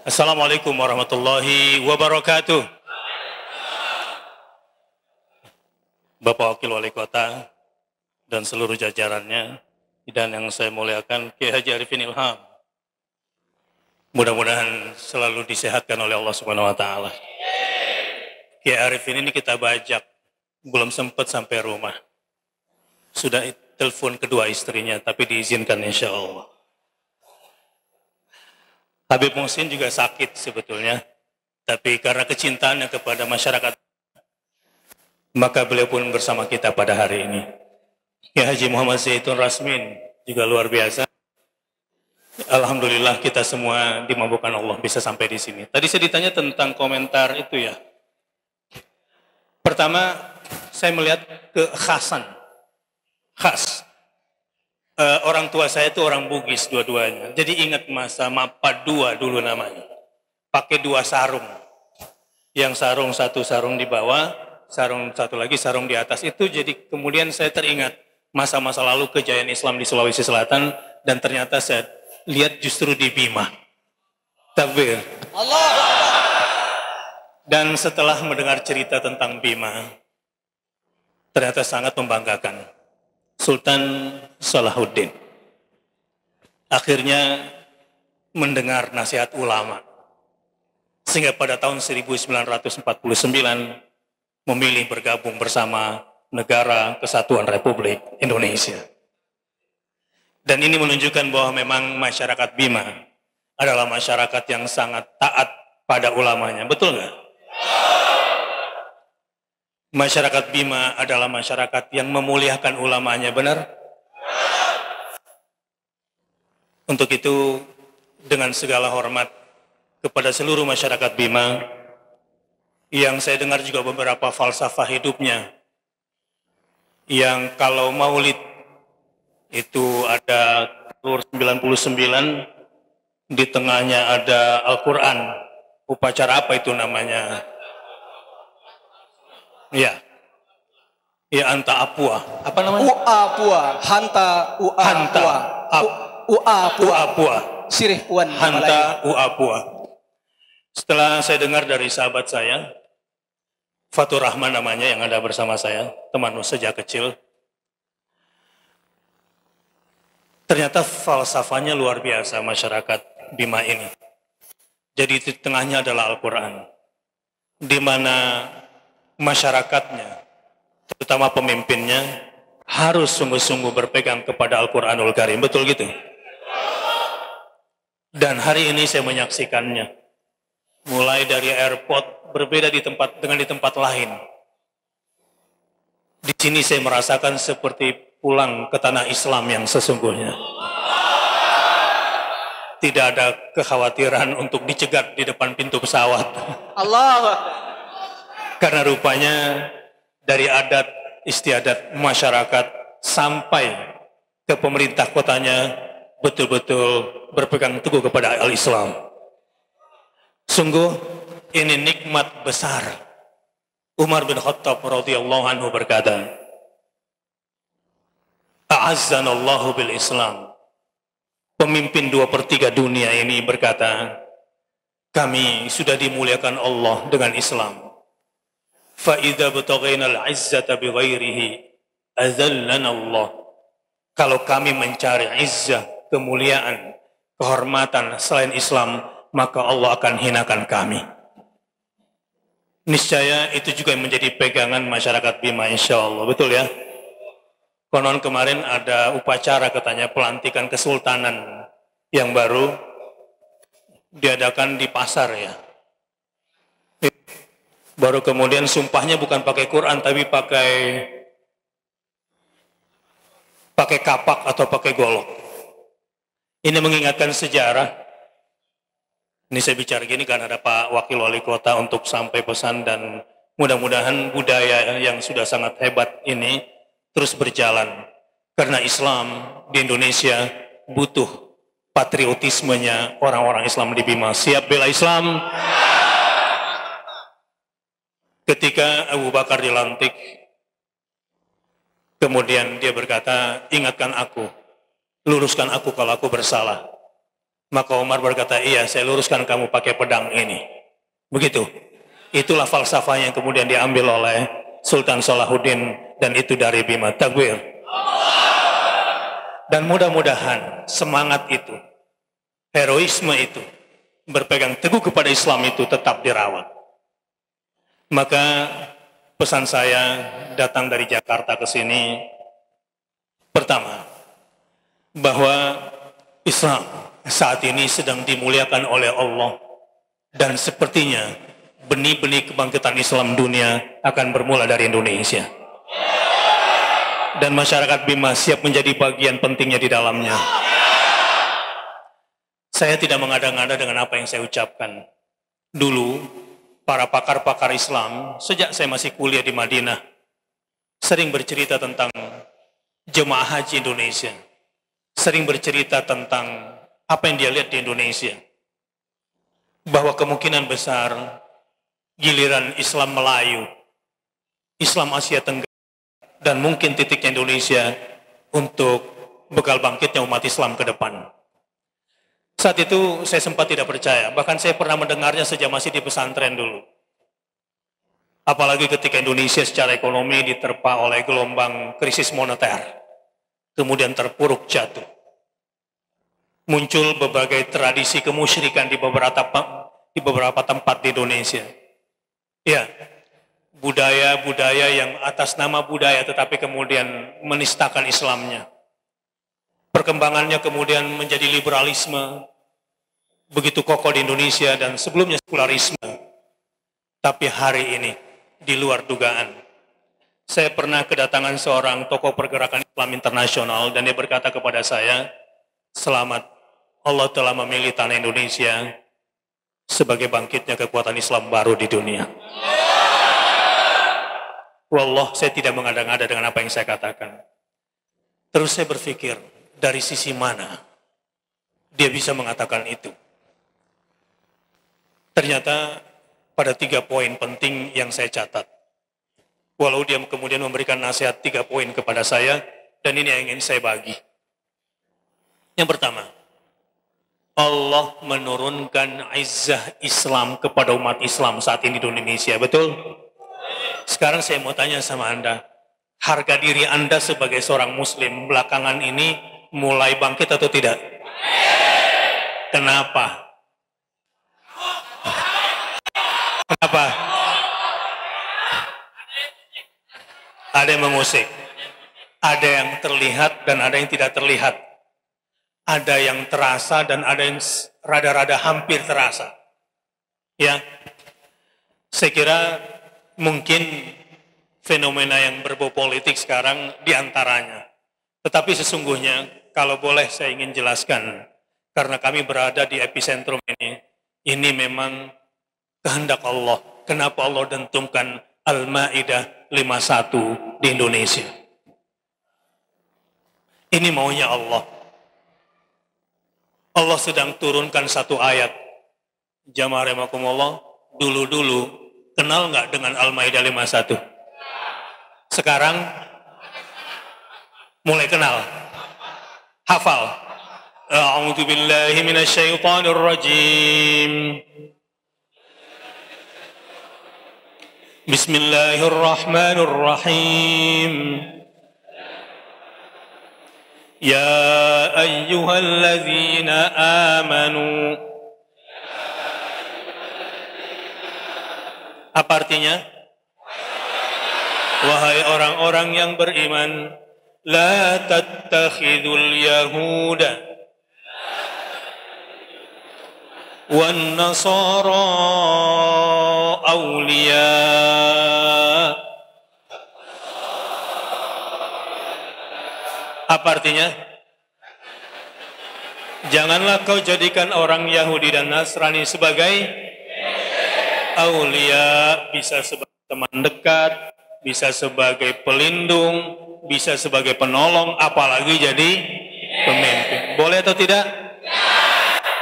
Assalamualaikum warahmatullahi wabarakatuh. Bapak Wakil Wali Kota dan seluruh jajarannya, dan yang saya muliakan Kiai Haji Arifin Ilham. Mudah-mudahan selalu disehatkan oleh Allah Subhanahu wa taala. Kiai Arifin ini kita bajak, belum sempat sampai rumah. Sudah telepon kedua istrinya, tapi diizinkan insya Allah. Habib Muhsin juga sakit sebetulnya, tapi karena kecintaannya kepada masyarakat, maka beliau pun bersama kita pada hari ini. Kiai Haji Muhammad Zaitun Rasmin juga luar biasa. Alhamdulillah kita semua dimampukan Allah bisa sampai di sini. Tadi saya ditanya tentang komentar itu ya. Pertama, saya melihat kekhasan. Khas. Orang tua saya itu orang Bugis dua-duanya. Jadi ingat masa Mapa II dulu namanya. Pakai dua sarung. Yang sarung satu sarung di bawah, sarung satu lagi sarung di atas. Itu jadi kemudian saya teringat masa-masa lalu kejayaan Islam di Sulawesi Selatan, dan ternyata saya lihat justru di Bima. Takbir. Allah. Dan setelah mendengar cerita tentang Bima, ternyata sangat membanggakan. Sultan Salahuddin akhirnya mendengar nasihat ulama, sehingga pada tahun 1949 memilih bergabung bersama Negara Kesatuan Republik Indonesia. Dan ini menunjukkan bahwa memang masyarakat Bima adalah masyarakat yang sangat taat pada ulamanya. Betul nggak? Masyarakat Bima adalah masyarakat yang memuliakan ulamanya, benar? Untuk itu, dengan segala hormat kepada seluruh masyarakat Bima, yang saya dengar juga beberapa falsafah hidupnya, yang kalau maulid itu ada telur 99, di tengahnya ada Al-Quran. Upacara apa itu namanya? Ya, ya anta apua. Apa namanya? Uapua, hanta uapua, uapua, sirih puan. Hanta uapua. Setelah saya dengar dari sahabat saya, Fatur Rahman namanya, yang ada bersama saya, teman sejak kecil. Ternyata falsafahnya luar biasa masyarakat Bima ini. Jadi di tengahnya adalah Al-Quran, di mana masyarakatnya, terutama pemimpinnya, harus sungguh-sungguh berpegang kepada Al-Quranul Karim. Betul gitu? Dan hari ini saya menyaksikannya. Mulai dari airport, berbeda dengan di tempat lain. Di sini saya merasakan seperti pulang ke tanah Islam yang sesungguhnya. Tidak ada kekhawatiran untuk dicegat di depan pintu pesawat. Allah. Karena rupanya dari adat istiadat masyarakat sampai ke pemerintah kotanya betul-betul berpegang teguh kepada al-Islam. Sungguh ini nikmat besar. Umar bin Khattab radhiyallahu anhu berkata, "A'azzanallahu bil Islam." Pemimpin 2/3 dunia ini berkata, kami sudah dimuliakan Allah dengan Islam. فَإِذَا بَتَغَيْنَا الْعِزَّةَ بِغَيْرِهِ أَذَلَّنَا اللَّهُ. Kalau kami mencari izzah, kemuliaan, kehormatan selain Islam, maka Allah akan hinakan kami. Niscaya itu juga yang menjadi pegangan masyarakat Bima, insya Allah. Betul ya? Konon kemarin ada upacara katanya pelantikan kesultanan yang baru diadakan di pasar ya. Baru kemudian sumpahnya bukan pakai Quran, tapi pakai kapak atau pakai golok. Ini mengingatkan sejarah. Ini saya bicara gini karena ada Pak Wakil Wali Kota untuk sampai pesan, dan mudah-mudahan budaya yang sudah sangat hebat ini terus berjalan. Karena Islam di Indonesia butuh patriotismenya orang-orang Islam di Bima. Siap bela Islam? Ketika Abu Bakar dilantik, kemudian dia berkata, ingatkan aku, luruskan aku kalau aku bersalah. Maka Umar berkata, iya saya luruskan kamu pakai pedang ini. Begitu. Itulah falsafah yang kemudian diambil oleh Sultan Salahuddin, dan itu dari Bima. Takbir. Dan mudah-mudahan semangat itu, heroisme itu, berpegang teguh kepada Islam itu tetap dirawat. Maka pesan saya datang dari Jakarta ke sini, pertama, bahwa Islam saat ini sedang dimuliakan oleh Allah, dan sepertinya benih-benih kebangkitan Islam dunia akan bermula dari Indonesia. Dan masyarakat Bima siap menjadi bagian pentingnya di dalamnya. Saya tidak mengada-ngada dengan apa yang saya ucapkan. Dulu, para pakar-pakar Islam, sejak saya masih kuliah di Madinah, sering bercerita tentang jemaah haji Indonesia. Sering bercerita tentang apa yang dia lihat di Indonesia. Bahwa kemungkinan besar giliran Islam Melayu, Islam Asia Tenggara, dan mungkin titiknya Indonesia untuk bekal bangkitnya umat Islam ke depan. Saat itu saya sempat tidak percaya, bahkan saya pernah mendengarnya sejak masih di pesantren dulu. Apalagi ketika Indonesia secara ekonomi diterpa oleh gelombang krisis moneter, kemudian terpuruk jatuh. Muncul berbagai tradisi kemusyrikan di beberapa tempat di Indonesia. Ya, budaya-budaya yang atas nama budaya tetapi kemudian menistakan Islamnya. Perkembangannya kemudian menjadi liberalisme, begitu kokoh di Indonesia, dan sebelumnya sekularisme. Tapi hari ini, di luar dugaan, saya pernah kedatangan seorang tokoh pergerakan Islam internasional, dan dia berkata kepada saya, selamat, Allah telah memilih tanah Indonesia sebagai bangkitnya kekuatan Islam baru di dunia. Wallah, saya tidak mengada-ngada dengan apa yang saya katakan. Terus saya berpikir, dari sisi mana dia bisa mengatakan itu? Ternyata pada 3 poin penting yang saya catat. Walau dia kemudian memberikan nasihat 3 poin kepada saya, dan ini yang ingin saya bagi. Yang pertama, Allah menurunkan izzah Islam kepada umat Islam saat ini di Indonesia, betul? Sekarang saya mau tanya sama Anda, harga diri Anda sebagai seorang Muslim belakangan ini mulai bangkit atau tidak? Kenapa? Kenapa? Ada yang mengusik, ada yang terlihat dan ada yang tidak terlihat. Ada yang terasa dan ada yang rada-rada hampir terasa. Ya, saya kira mungkin fenomena yang berbau politik sekarang diantaranya. Tetapi sesungguhnya, kalau boleh saya ingin jelaskan, karena kami berada di epicentrum ini memang kehendak Allah. Kenapa Allah tentukan Al-Ma'idah 51 di Indonesia? Ini maunya Allah. Allah sedang turunkan satu ayat. Jamaah rahimakumullah, dulu-dulu kenal nggak dengan Al-Ma'idah 51? Sekarang mulai kenal, hafal. A'udzu billahi minasyaitonir rajim. Bismillahirrahmanirrahim. Ya ayyuhalladzina amanu. Apa artinya? Wahai orang-orang yang beriman, la tattakhidul yahuda wan nasara awliya. Apa artinya? Janganlah kau jadikan orang Yahudi dan Nasrani sebagai aulia, bisa sebagai teman dekat, bisa sebagai pelindung, bisa sebagai penolong, apalagi jadi pemimpin. Boleh atau tidak?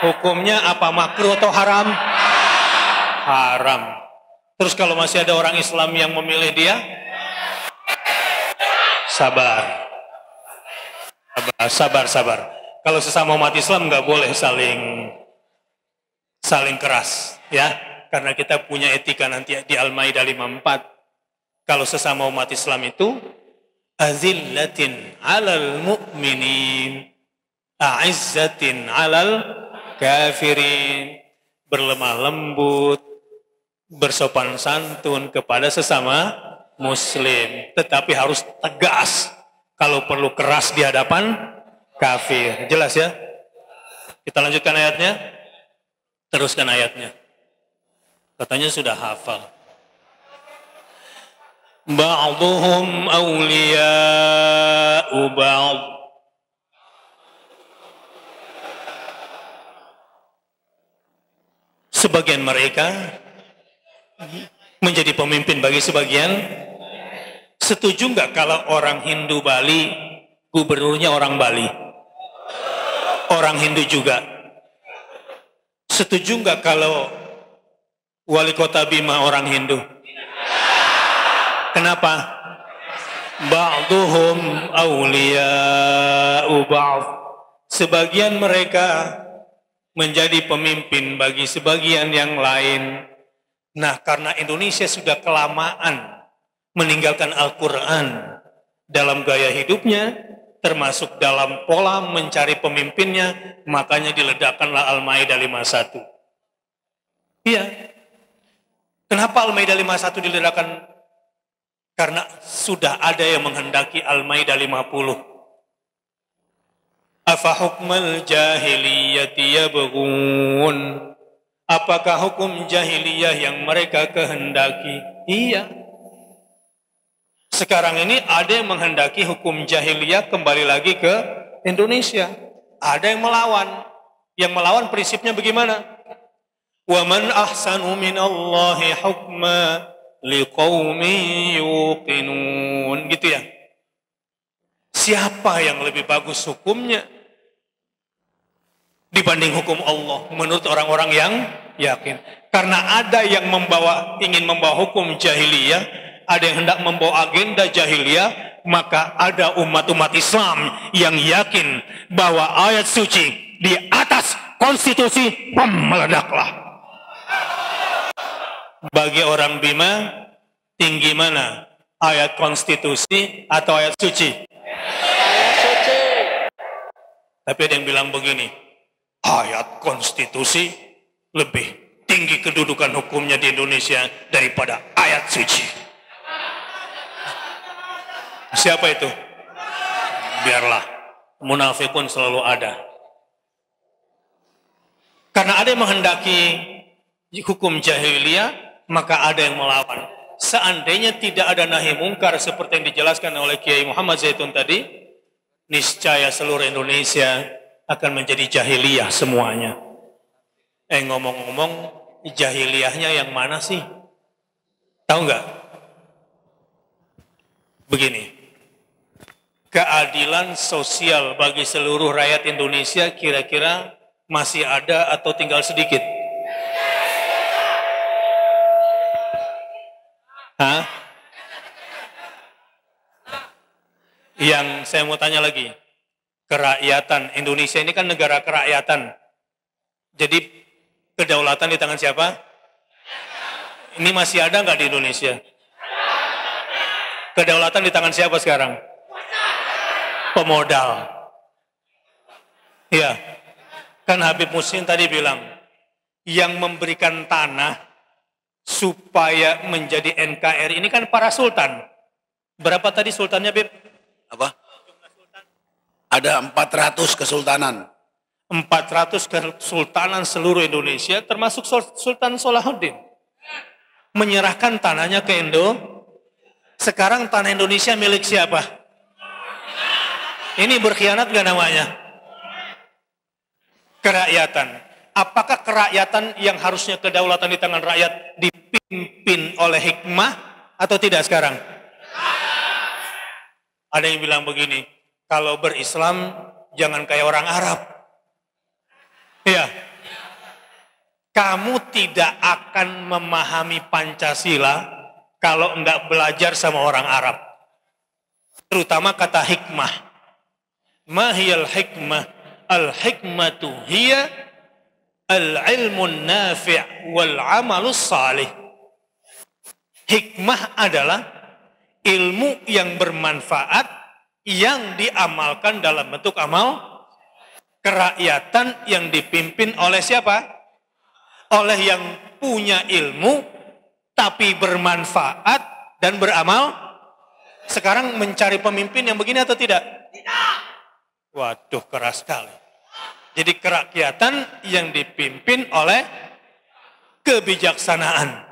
Hukumnya apa, makruh atau haram? Haram. Terus kalau masih ada orang Islam yang memilih dia, sabar. Sabar. Kalau sesama umat Islam nggak boleh saling keras, ya. Karena kita punya etika nanti di Al-Maidah 54. Kalau sesama umat Islam itu azillatin 'alal mu'minin, a'izzatin 'alal kafirin, berlemah lembut, bersopan santun kepada sesama muslim, tetapi harus tegas. Kalau perlu keras di hadapan kafir. Jelas ya? Kita lanjutkan ayatnya. Teruskan ayatnya. Katanya sudah hafal. Ba'duhum awliya'u ba'd. Sebagian mereka menjadi pemimpin bagi sebagian. Setuju nggak kalau orang Hindu Bali, gubernurnya orang Bali? Orang Hindu juga. Setuju nggak kalau wali kota Bima orang Hindu? Kenapa? Ba'duhum awliya'u ba'd. Sebagian mereka menjadi pemimpin bagi sebagian yang lain. Nah, karena Indonesia sudah kelamaan meninggalkan Al-Quran dalam gaya hidupnya, termasuk dalam pola mencari pemimpinnya, makanya diledakkanlah Al-Maidah 51. Iya. Kenapa Al-Maidah 51 diledakkan? Karena sudah ada yang menghendaki Al-Maidah 50. Afa hukmal jahiliyati yabghun. Apakah hukum jahiliyah yang mereka kehendaki? Iya. Sekarang ini ada yang menghendaki hukum jahiliyah kembali lagi ke Indonesia. Ada yang melawan. Yang melawan prinsipnya bagaimana? Wa man ahsanu minallahi hukma liqaumin yuqinun. Gitu ya. Siapa yang lebih bagus hukumnya dibanding hukum Allah menurut orang-orang yang yakin? Karena ada yang ingin membawa hukum jahiliyah, ada yang hendak membawa agenda jahiliyah, maka ada umat-umat Islam yang yakin bahwa ayat suci di atas konstitusi meledaklah. Bagi orang Bima, tinggi mana? Ayat konstitusi atau ayat suci? Ayat suci. Tapi ada yang bilang begini, ayat konstitusi lebih tinggi kedudukan hukumnya di Indonesia daripada ayat suci. Siapa itu? Biarlah, munafikun selalu ada. Karena ada yang menghendaki hukum jahiliyah, maka ada yang melawan. Seandainya tidak ada nahi mungkar seperti yang dijelaskan oleh Kiai Muhammad Zaitun tadi, niscaya seluruh Indonesia akan menjadi jahiliyah semuanya. Ngomong-ngomong, jahiliyahnya yang mana sih? Tahu nggak? Begini, keadilan sosial bagi seluruh rakyat Indonesia kira-kira masih ada atau tinggal sedikit? Hah? Yang saya mau tanya lagi, kerakyatan Indonesia ini kan negara kerakyatan. Jadi kedaulatan di tangan siapa? Ini masih ada nggak di Indonesia? Kedaulatan di tangan siapa sekarang? Pemodal. Iya. Kan Habib Muslim tadi bilang, yang memberikan tanah supaya menjadi NKRI ini kan para sultan. Berapa tadi sultannya, Bib? Apa? Ada 400 kesultanan. 400 kesultanan seluruh Indonesia, termasuk Sultan Salahuddin. Menyerahkan tanahnya ke Indo. Sekarang tanah Indonesia milik siapa? Ini berkhianat gak namanya? Kerakyatan. Apakah kerakyatan yang harusnya kedaulatan di tangan rakyat dipimpin oleh hikmah atau tidak sekarang? Ada yang bilang begini, kalau berislam jangan kayak orang Arab. Ya, kamu tidak akan memahami Pancasila kalau enggak belajar sama orang Arab. Terutama kata hikmah. Mahiyal hikmah al-hikmatu hiya al-ilmun nafi' wal amalus salih. Hikmah adalah ilmu yang bermanfaat yang diamalkan dalam bentuk amal kerakyatan yang dipimpin oleh siapa? Oleh yang punya ilmu tapi bermanfaat dan beramal. Sekarang mencari pemimpin yang begini atau tidak? Tidak. Waduh, keras sekali. Jadi kerakyatan yang dipimpin oleh kebijaksanaan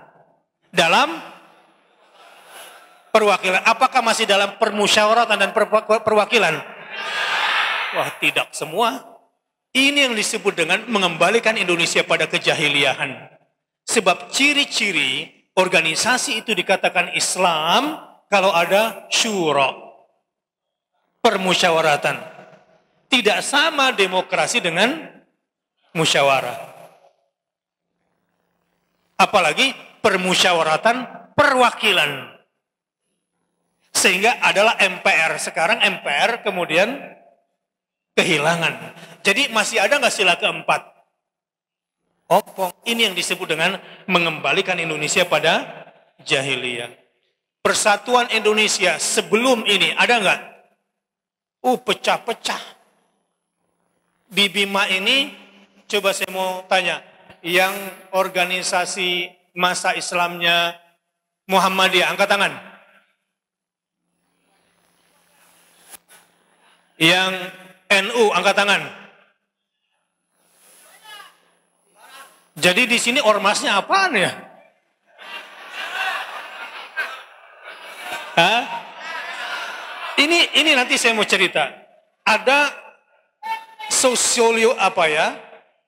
dalam perwakilan. Apakah masih dalam permusyawaratan dan perwakilan? Wah, tidak semua. Ini yang disebut dengan mengembalikan Indonesia pada kejahiliahan. Sebab ciri-ciri organisasi itu dikatakan Islam kalau ada syura, permusyawaratan. Tidak sama demokrasi dengan musyawarah. Apalagi permusyawaratan perwakilan. Sehingga adalah MPR. Sekarang MPR kemudian kehilangan. Jadi masih ada nggak sila keempat? Opong. Ini yang disebut dengan mengembalikan Indonesia pada jahiliyah. Persatuan Indonesia sebelum ini ada nggak? Pecah-pecah. Di Bima ini, coba saya mau tanya, yang organisasi masa Islamnya Muhammadiyah, angkat tangan. Yang NU, angkat tangan. Jadi di sini ormasnya apaan ya? Hah? Ini nanti saya mau cerita. Ada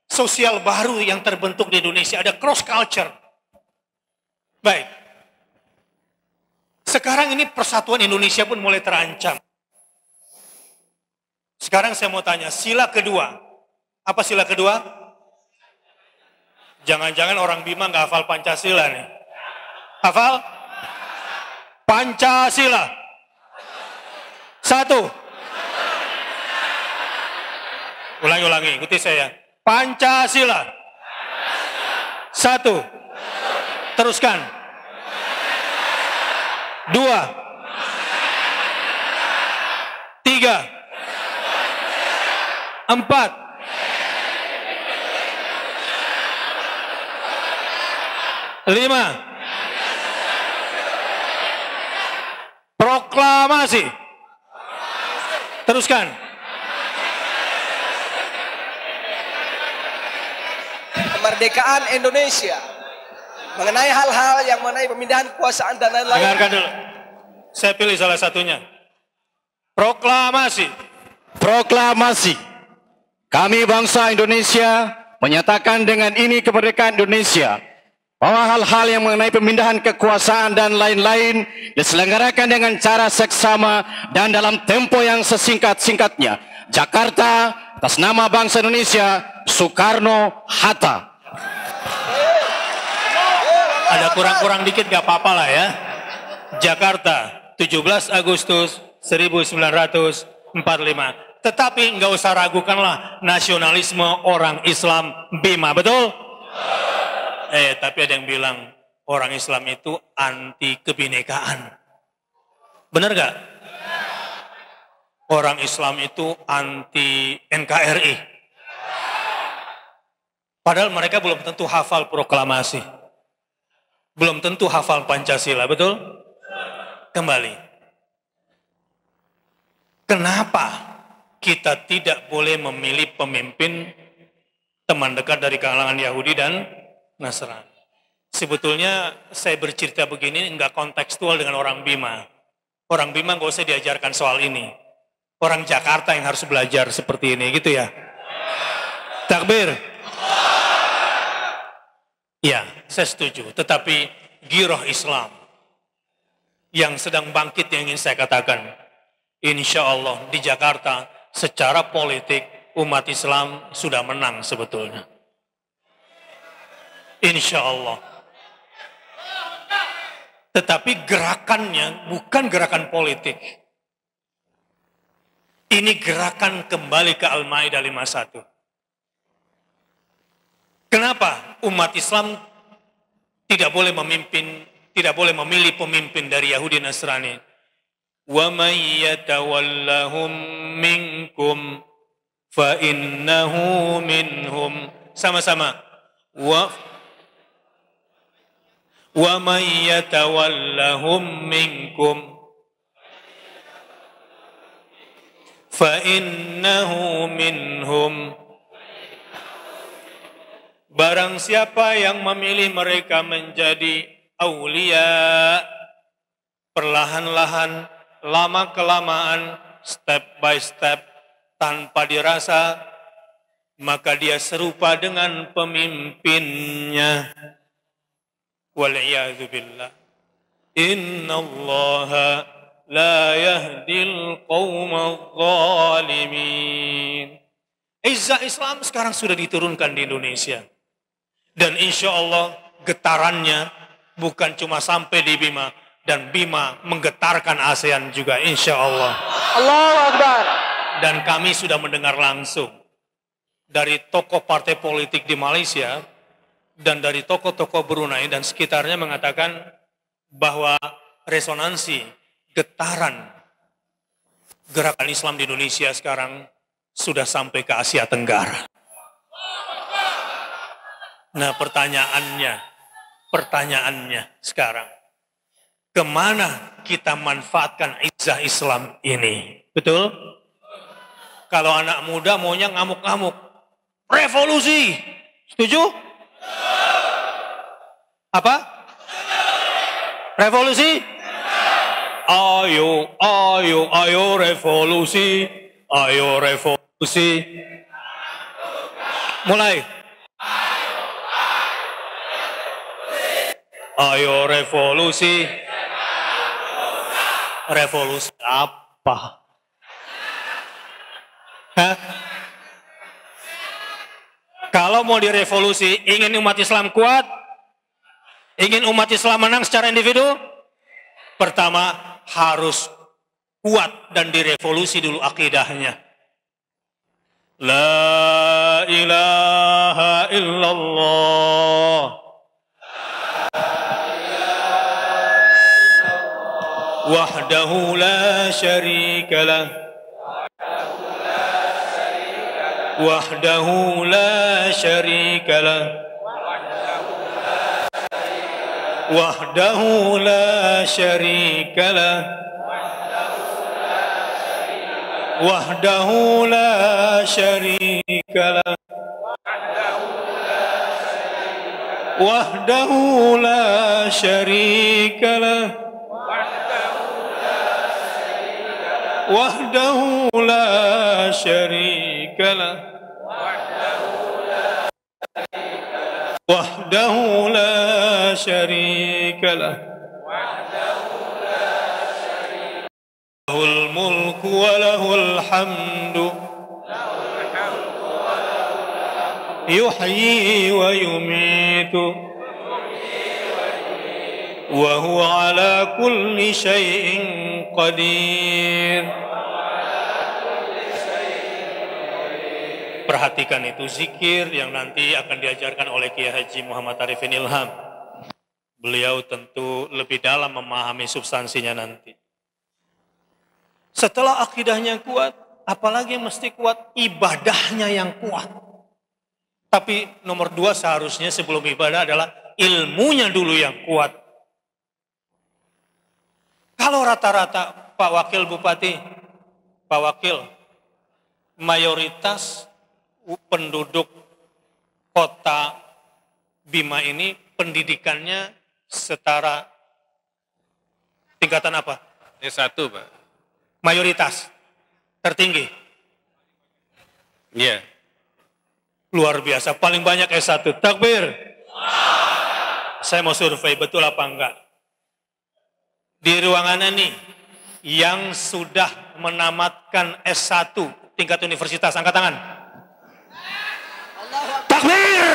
sosial baru yang terbentuk di Indonesia, ada cross culture. Baik. Sekarang ini persatuan Indonesia pun mulai terancam. Sekarang saya mau tanya, sila kedua. Apa sila kedua? Jangan-jangan orang Bima nggak hafal Pancasila nih. Hafal? Pancasila. 1. Ulangi, ikuti saya. Pancasila. 1. Teruskan. 2. 3. 4. 5. Proklamasi. Teruskan. Kemerdekaan Indonesia. Mengenai hal-hal yang mengenai pemindahan kekuasaan dan lain-lain. Dengarkan dulu. Saya pilih salah satunya. Proklamasi. Proklamasi. Kami bangsa Indonesia menyatakan dengan ini kemerdekaan Indonesia bahwa hal-hal yang mengenai pemindahan kekuasaan dan lain-lain diselenggarakan dengan cara seksama dan dalam tempo yang sesingkat-singkatnya. Jakarta, atas nama bangsa Indonesia, Soekarno-Hatta. Ada kurang-kurang dikit gak apa-apa lah ya. Jakarta, 17 Agustus 1945. Tetapi nggak usah ragukanlah nasionalisme orang Islam Bima, betul? Tapi ada yang bilang orang Islam itu anti kebinekaan. Benar gak? Orang Islam itu anti NKRI. Padahal mereka belum tentu hafal proklamasi. Belum tentu hafal Pancasila, betul? Kembali. Kenapa kita tidak boleh memilih pemimpin teman dekat dari kalangan Yahudi dan Nasrani? Sebetulnya saya bercerita begini enggak kontekstual dengan orang Bima. Orang Bima nggak usah diajarkan soal ini. Orang Jakarta yang harus belajar seperti ini, gitu ya. Takbir. Ya, saya setuju. Tetapi giroh Islam yang sedang bangkit yang ingin saya katakan, insya Allah di Jakarta secara politik umat Islam sudah menang sebetulnya. Insya Allah. Tetapi gerakannya bukan gerakan politik. Ini gerakan kembali ke Al-Maidah 51. Kenapa umat Islam tidak boleh memilih pemimpin dari Yahudi Nasrani? Wa may yatawallahum minkum fa innahu minhum. Sama-sama. Wa may yatawallahum minkum fa innahu minhum. Barang siapa yang memilih mereka menjadi aulia, perlahan-lahan, lama-kelamaan, step by step, tanpa dirasa, maka dia serupa dengan pemimpinnya. Wal'iyadzu billah. Innallaha la yahdil qawmal zalimin. Izzah Islam sekarang sudah diturunkan di Indonesia. Dan insya Allah getarannya bukan cuma sampai di Bima, dan Bima menggetarkan ASEAN juga insya Allah. Allahu Akbar. Dan kami sudah mendengar langsung dari tokoh partai politik di Malaysia dan dari tokoh-tokoh Brunei dan sekitarnya mengatakan bahwa resonansi, getaran gerakan Islam di Indonesia sekarang sudah sampai ke Asia Tenggara. Nah pertanyaannya sekarang, kemana kita manfaatkan izzah Islam ini? Betul? Kalau anak muda maunya ngamuk-ngamuk, revolusi, setuju? Apa? Revolusi? Ayo revolusi, ayo revolusi. Mulai. Ayo revolusi. Revolusi apa? Hah? Kalau mau direvolusi, ingin umat Islam kuat, ingin umat Islam menang secara individu, pertama harus kuat dan direvolusi dulu akidahnya. La ilaha illallah. Wahdahu la syarika lah. Wahdahu la syarika lah. Wahdahu la syarika lah. Wahdahu la syarika lah. Wahdahu la syarika lah. Wahdahu la syarika lah. Wahdahu la syarika lah. Lahul mulku wa lahul hamdu. Yuhyi wa yumitu. Wa huwa ala kulli syai'in qadir. Perhatikan itu zikir yang nanti akan diajarkan oleh Kiai Haji Muhammad Arifin Ilham. Beliau tentu lebih dalam memahami substansinya nanti. Setelah akidahnya kuat, apalagi yang mesti kuat? Ibadahnya yang kuat. Tapi nomor 2 seharusnya sebelum ibadah adalah ilmunya dulu yang kuat. Kalau rata-rata Pak Wakil Bupati, Pak Wakil, mayoritas penduduk kota Bima ini pendidikannya setara tingkatan apa? S1, Pak. Mayoritas tertinggi. Iya. Luar biasa, paling banyak S1. Takbir. Saya mau survei, betul apa enggak? Di ruangan ini yang sudah menamatkan S1 tingkat universitas, angkat tangan. Takbir.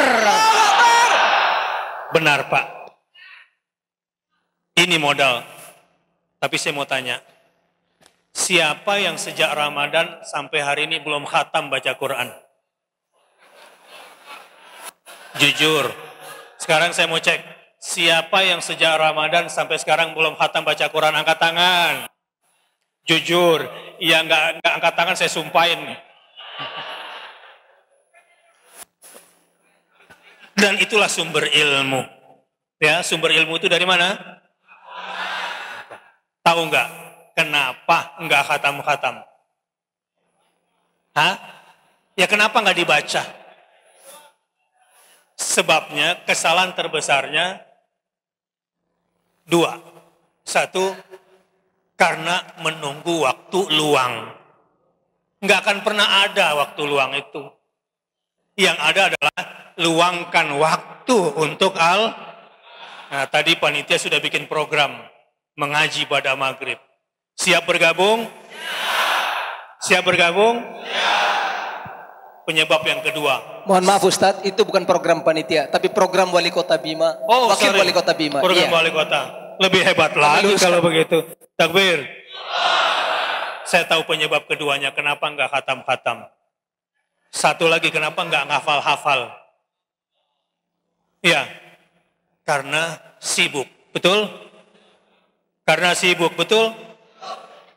Benar, Pak. Ini modal. Tapi saya mau tanya, Siapa yang sejak Ramadan sampai hari ini belum khatam baca Quran? Jujur. Sekarang saya mau cek. Siapa yang sejak Ramadan sampai sekarang belum khatam baca Quran? Angkat tangan. Jujur. Ya nggak angkat tangan saya sumpahin. Dan itulah sumber ilmu. Ya, sumber ilmu itu dari mana? Tahu nggak? Kenapa nggak khatam-khatam? Hah? Ya kenapa nggak dibaca? Sebabnya, kesalahan terbesarnya dua. Satu, karena menunggu waktu luang. Nggak akan pernah ada waktu luang itu. Yang ada adalah luangkan waktu untuk Nah, tadi panitia sudah bikin program mengaji pada maghrib. Siap bergabung? Siap bergabung? Penyebab yang kedua. Mohon maaf Ustadz, itu bukan program panitia, tapi program wali kota Bima. Wakil wali kota Bima. Program wali kota. Lebih hebat lagi kalau begitu. Takbir. Saya tahu penyebab keduanya, kenapa nggak khatam-khatam. Satu lagi, kenapa nggak ngafal-hafal. Ya, karena sibuk. Betul? Karena sibuk, betul?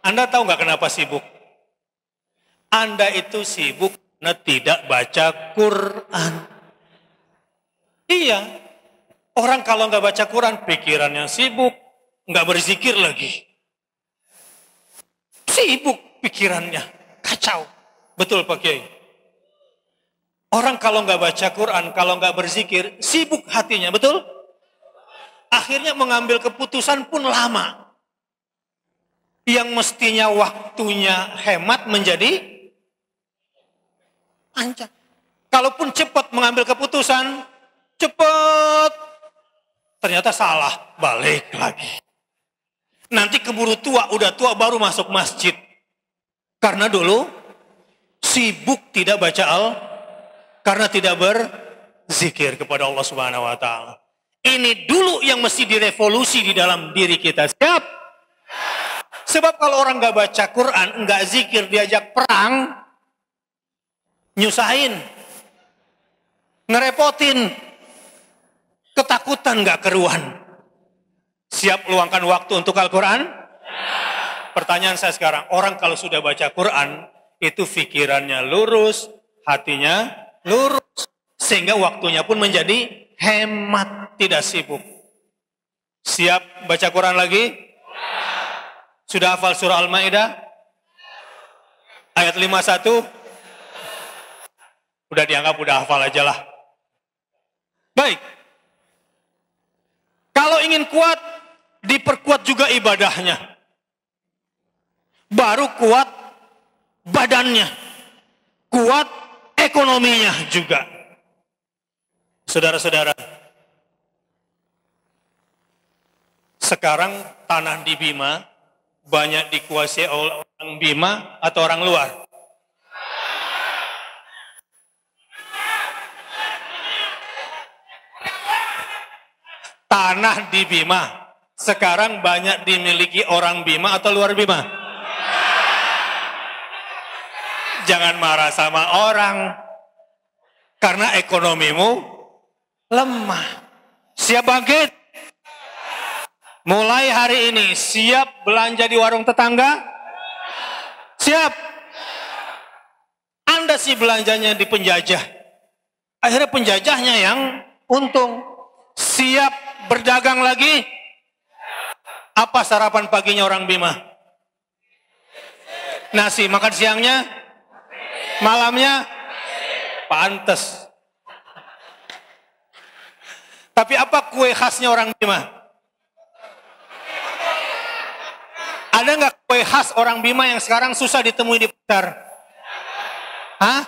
Anda tahu nggak kenapa sibuk? Anda itu sibuk karena tidak baca Quran. Iya. Orang kalau nggak baca Quran, pikirannya sibuk. Nggak berzikir lagi. Sibuk pikirannya. Kacau. Betul Pak Kiai? Orang kalau nggak baca Quran, kalau nggak berzikir, sibuk hatinya. Betul? Akhirnya mengambil keputusan pun lama. Yang mestinya waktunya hemat menjadi panjang. Kalaupun cepat mengambil keputusan, cepat, ternyata salah, balik lagi. Nanti keburu tua, udah tua baru masuk masjid. Karena dulu sibuk tidak baca karena tidak berzikir kepada Allah Subhanahu wa taala. Ini dulu yang mesti direvolusi di dalam diri kita. Siap? Sebab kalau orang nggak baca Quran, nggak zikir, diajak perang, nyusahin, ngerepotin, ketakutan nggak keruan. Siap luangkan waktu untuk Al-Quran? Pertanyaan saya sekarang, orang kalau sudah baca Quran, itu pikirannya lurus, hatinya lurus, sehingga waktunya pun menjadi hemat, tidak sibuk. Siap baca Quran lagi? Sudah hafal surah Al-Maidah? Ayat 51? Udah dianggap udah hafal aja lah. Baik. Kalau ingin kuat, diperkuat juga ibadahnya. Baru kuat badannya. Kuat ekonominya juga. Saudara-saudara, sekarang tanah di Bima banyak dikuasai oleh orang Bima atau orang luar? Tanah di Bima sekarang banyak dimiliki orang Bima atau luar Bima? Jangan marah sama orang, karena ekonomimu lemah. Siap bangkit? Mulai hari ini siap belanja di warung tetangga? Siap? Anda sih belanjanya di penjajah. Akhirnya penjajahnya yang untung. Siap berdagang lagi? Apa sarapan paginya orang Bima? Nasi. Makan siangnya? Malamnya? Pantes. Tapi apa kue khasnya orang Bima? Ada nggak kue khas orang Bima yang sekarang susah ditemui di pasar? Hah?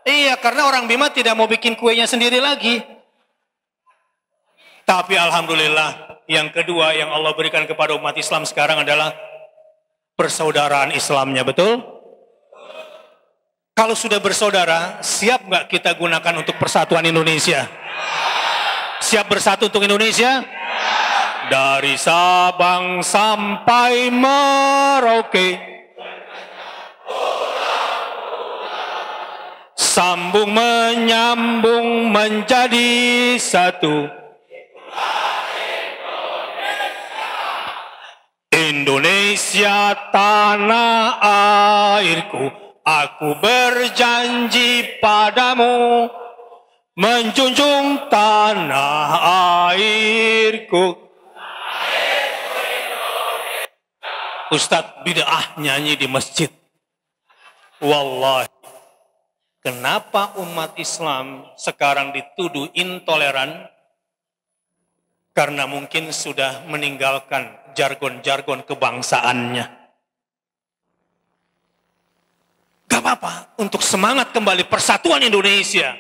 Iya, karena orang Bima tidak mau bikin kuenya sendiri lagi. Tapi alhamdulillah, yang kedua yang Allah berikan kepada umat Islam sekarang adalah persaudaraan Islamnya, betul? Kalau sudah bersaudara, siap nggak kita gunakan untuk persatuan Indonesia? Siap bersatu untuk Indonesia? dari Sabang sampai Merauke, sambung menyambung menjadi satu. Indonesia tanah airku, aku berjanji padamu menjunjung tanah airku. Ustadz bid'ah nyanyi di masjid. Wallahi, kenapa umat Islam sekarang dituduh intoleran? Karena mungkin sudah meninggalkan jargon-jargon kebangsaannya. Gak apa-apa, untuk semangat kembali persatuan Indonesia.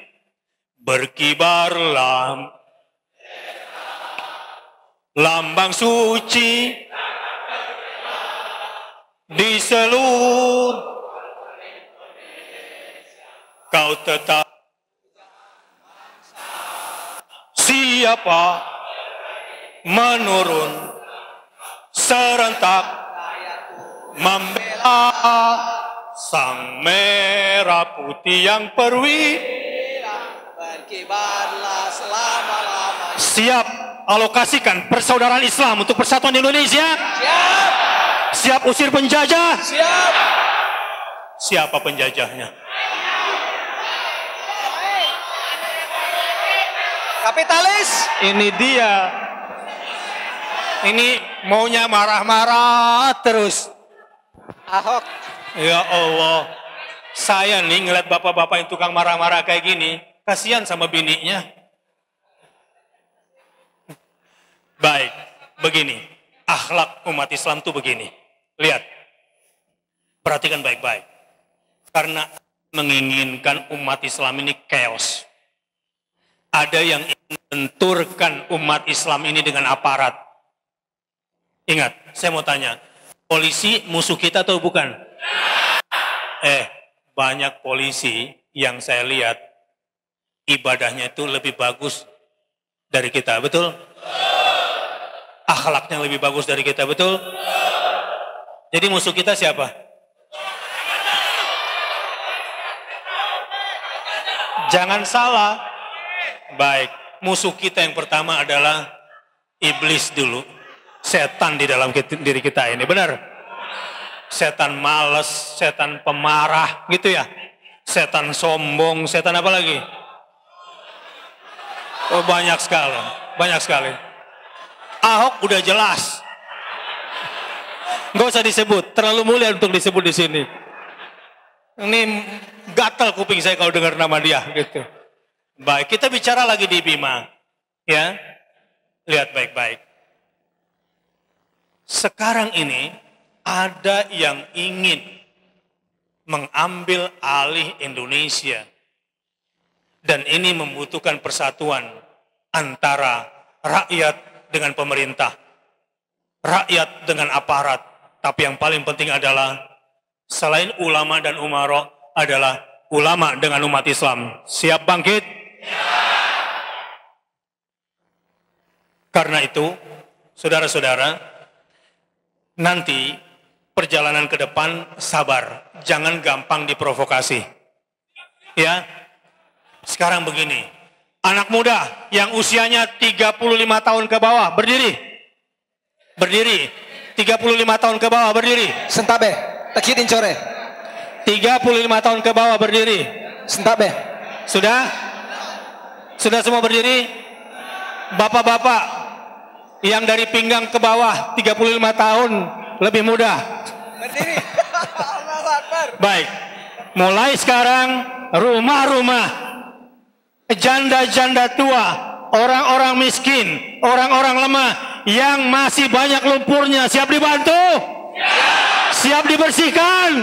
Berkibarlah lambang suci di seluruh, kau tetap siapa menurun serentak membela sang merah putih yang berkibarlah selama-lamanya. Siap alokasikan persaudaraan Islam untuk persatuan Indonesia? Siap. Siap usir penjajah? Siap. Siapa penjajahnya? Kapitalis. Ini dia. Ini maunya marah-marah terus. Ahok. Ya Allah, saya nih ngeliat bapak-bapak yang tukang marah-marah kayak gini, kasihan sama bininya. Baik, begini, akhlak umat Islam tuh begini. Lihat, perhatikan baik-baik. Karena menginginkan umat Islam ini chaos. Ada yang ingin benturkan umat Islam ini dengan aparat. Ingat, saya mau tanya, polisi musuh kita atau bukan? Banyak polisi yang saya lihat ibadahnya itu lebih bagus dari kita, betul? Akhlaknya lebih bagus dari kita, betul? Jadi musuh kita siapa? Jangan salah. Baik, musuh kita yang pertama adalah iblis dulu. Setan di dalam diri kita ini, benar? Setan malas, setan pemarah, gitu ya? Setan sombong, setan apa lagi? Oh, banyak sekali, banyak sekali. Ahok udah jelas. Nggak usah disebut, terlalu mulia untuk disebut di sini. Ini gatal kuping saya kalau dengar nama dia, gitu. Baik, kita bicara lagi di Bima, ya. Lihat baik-baik. Sekarang ini ada yang ingin mengambil alih Indonesia. Dan ini membutuhkan persatuan antara rakyat dengan pemerintah, rakyat dengan aparat. Tapi yang paling penting adalah selain ulama dan umara adalah ulama dengan umat Islam. Siap bangkit? Karena itu, saudara-saudara, nanti perjalanan ke depan sabar, jangan gampang diprovokasi. Ya. Sekarang begini, anak muda yang usianya 35 tahun ke bawah berdiri. Berdiri. 35 tahun ke bawah berdiri. Sentabe, tekirin core. 35 tahun ke bawah berdiri. Sentabe. Sudah? Sudah semua berdiri? Bapak-bapak yang dari pinggang ke bawah 35 tahun lebih muda. Berdiri. Allahu Akbar. Baik. Mulai sekarang rumah-rumah janda-janda tua, orang-orang miskin, orang-orang lemah yang masih banyak lumpurnya siap dibantu? Siap dibersihkan?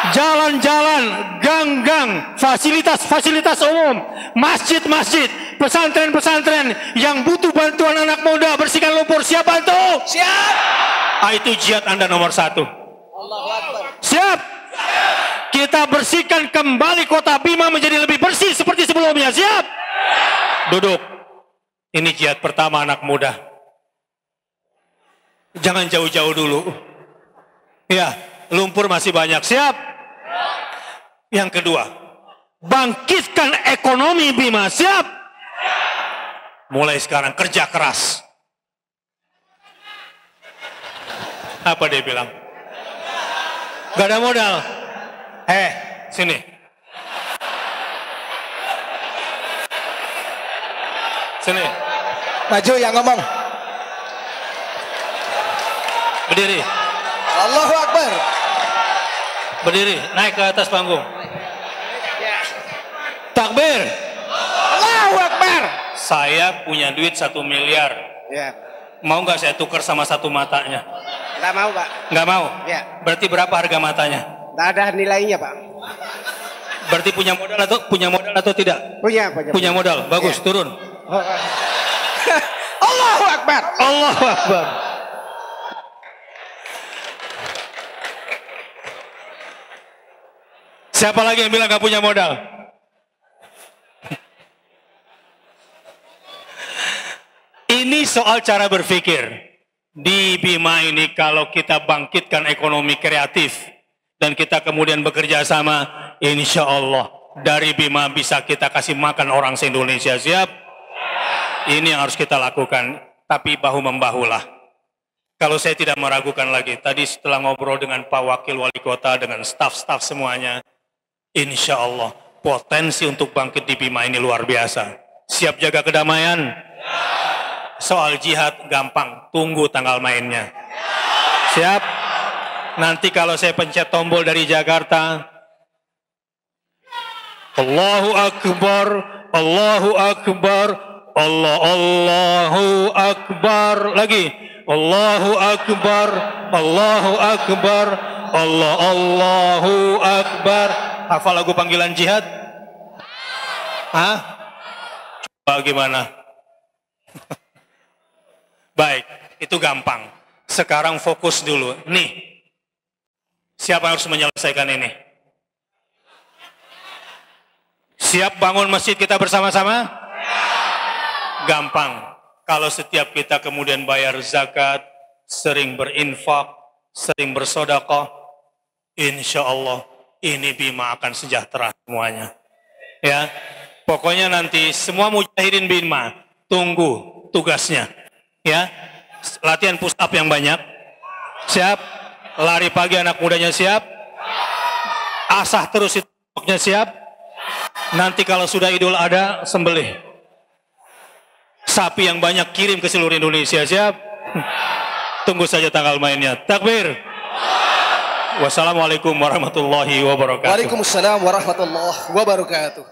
Jalan-jalan, gang-gang, fasilitas-fasilitas umum, masjid-masjid, pesantren-pesantren yang butuh bantuan anak muda bersihkan lumpur, siap bantu? Siap. Itu jihad Anda nomor 1. Allahu Akbar. Siap? Kita bersihkan kembali kota Bima menjadi lebih bersih seperti sebelumnya. Siap? Duduk. Ini jihad pertama anak muda. Jangan jauh-jauh dulu. Ya, lumpur masih banyak. Siap? Yang kedua, bangkitkan ekonomi Bima. Siap? Mulai sekarang kerja keras. Apa dia bilang? Gak ada modal. Sini. Sini. Maju yang ngomong. Berdiri. Allahu Akbar. Berdiri, naik ke atas panggung. Takbir. Allahu Akbar. Saya punya duit 1 miliar. Ya. Mau nggak saya tukar sama satu matanya? Nggak mau, Pak. Nggak mau? Ya. Berarti berapa harga matanya? Nggak ada nilainya, Pak. Berarti punya modal atau tidak? Punya modal. Bagus, Ya. turun. Allahu Akbar. Allahu Akbar. Siapa lagi yang bilang nggak punya modal? Ini soal cara berpikir. Di Bima ini kalau kita bangkitkan ekonomi kreatif dan kita kemudian bekerja sama, insya Allah dari Bima bisa kita kasih makan orang se-Indonesia. Siap? Ini yang harus kita lakukan. Tapi bahu-membahulah. Kalau saya tidak meragukan lagi, tadi setelah ngobrol dengan Pak Wakil Wali Kota, dengan staf-staf semuanya, insya Allah potensi untuk bangkit di Bima ini luar biasa. Siap jaga kedamaian? Soal jihad gampang, tunggu tanggal mainnya. Siap? Nanti kalau saya pencet tombol dari Jakarta, Allahu Akbar, Allahu Akbar, Allahu Akbar. Lagi, Allahu Akbar, Allahu Akbar, Allahu Akbar. Hafal lagu panggilan jihad? Hah? Coba gimana? Baik, itu gampang. Sekarang fokus dulu. Nih, siapa yang harus menyelesaikan ini? Siap bangun masjid kita bersama-sama? Gampang. Kalau setiap kita kemudian bayar zakat, sering berinfak, sering bersedekah, insya Allah ini Bima akan sejahtera semuanya. Ya, pokoknya nanti semua mujahidin Bima tunggu tugasnya. Ya, latihan push up yang banyak. Siap? Lari pagi anak mudanya siap? Asah terus itu siap? Nanti kalau sudah Idul Adha sembelih sapi yang banyak kirim ke seluruh Indonesia. Siap? Tunggu saja tanggal mainnya. Takbir. Wassalamualaikum warahmatullahi wabarakatuh. Waalaikumsalam warahmatullahi wabarakatuh.